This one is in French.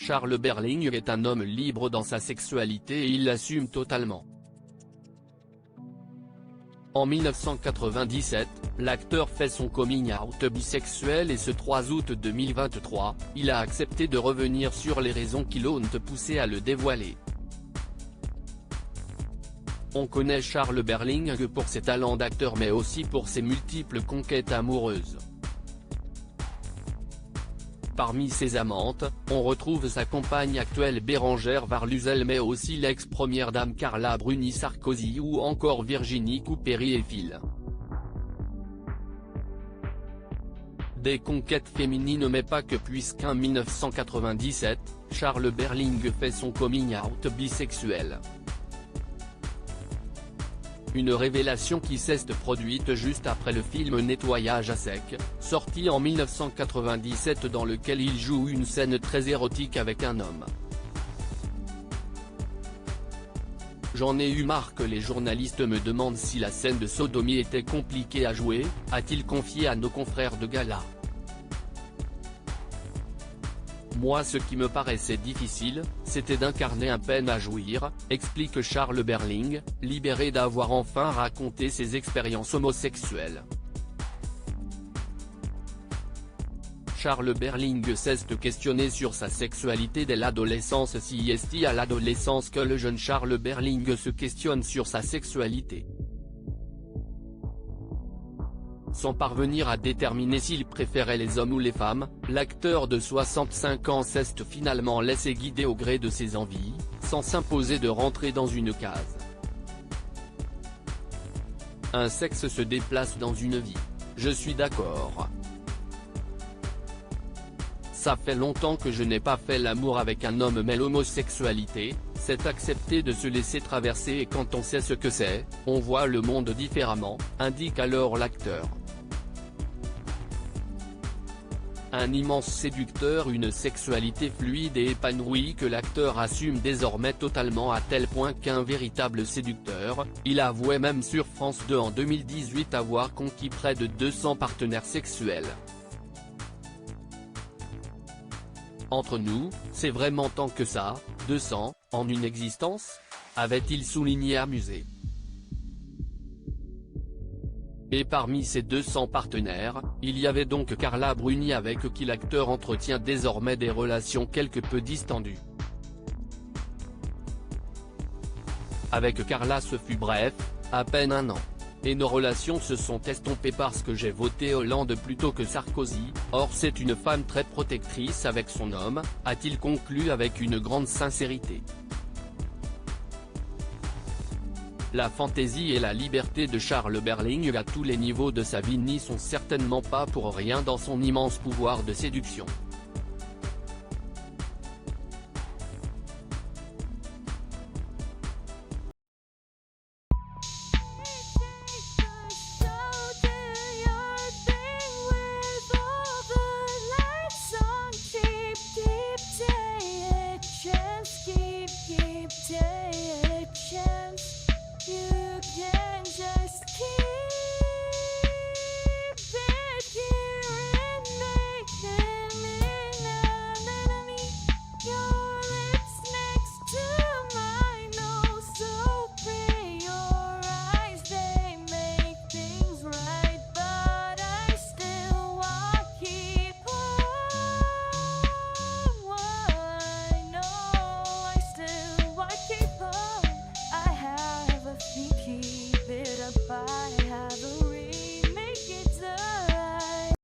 Charles Berling est un homme libre dans sa sexualité et il l'assume totalement. En 1997, l'acteur fait son coming out bisexuel et ce 3 août 2023, il a accepté de revenir sur les raisons qui l'ont poussé à le dévoiler. On connaît Charles Berling pour ses talents d'acteur mais aussi pour ses multiples conquêtes amoureuses. Parmi ses amantes, on retrouve sa compagne actuelle Bérengère Varluzel mais aussi l'ex-première dame Carla Bruni Sarkozy ou encore Virginie Coupéry-Eiffil. Des conquêtes féminines mais pas que puisqu'en 1997, Charles Berling fait son coming out bisexuel. Une révélation qui s'est produite juste après le film Nettoyage à sec, sorti en 1997 dans lequel il joue une scène très érotique avec un homme. J'en ai eu marre que les journalistes me demandent si la scène de sodomie était compliquée à jouer, a-t-il confié à nos confrères de gala. Moi ce qui me paraissait difficile, c'était d'incarner un peine à jouir, explique Charles Berling, libéré d'avoir enfin raconté ses expériences homosexuelles. Charles Berling s'est questionné sur sa sexualité dès l'adolescence. Si est à l'adolescence que le jeune Charles Berling se questionne sur sa sexualité. Sans parvenir à déterminer s'il préférait les hommes ou les femmes, l'acteur de 65 ans s'est finalement laissé guider au gré de ses envies, sans s'imposer de rentrer dans une case. Un sexe se déplace dans une vie. Je suis d'accord. Ça fait longtemps que je n'ai pas fait l'amour avec un homme mais l'homosexualité, c'est accepter de se laisser traverser et quand on sait ce que c'est, on voit le monde différemment, indique alors l'acteur. Un immense séducteur, une sexualité fluide et épanouie que l'acteur assume désormais totalement à tel point qu'un véritable séducteur, il avouait même sur France 2 en 2018 avoir conquis près de 200 partenaires sexuels. Entre nous, c'est vraiment tant que ça, 200, en une existence ? Avait-il souligné amusé. Et parmi ces 200 partenaires, il y avait donc Carla Bruni avec qui l'acteur entretient désormais des relations quelque peu distendues. Avec Carla ce fut bref, à peine un an. Et nos relations se sont estompées parce que j'ai voté Hollande plutôt que Sarkozy, or c'est une femme très protectrice avec son homme, a-t-il conclu avec une grande sincérité. La fantaisie et la liberté de Charles Berling à tous les niveaux de sa vie n'y sont certainement pas pour rien dans son immense pouvoir de séduction.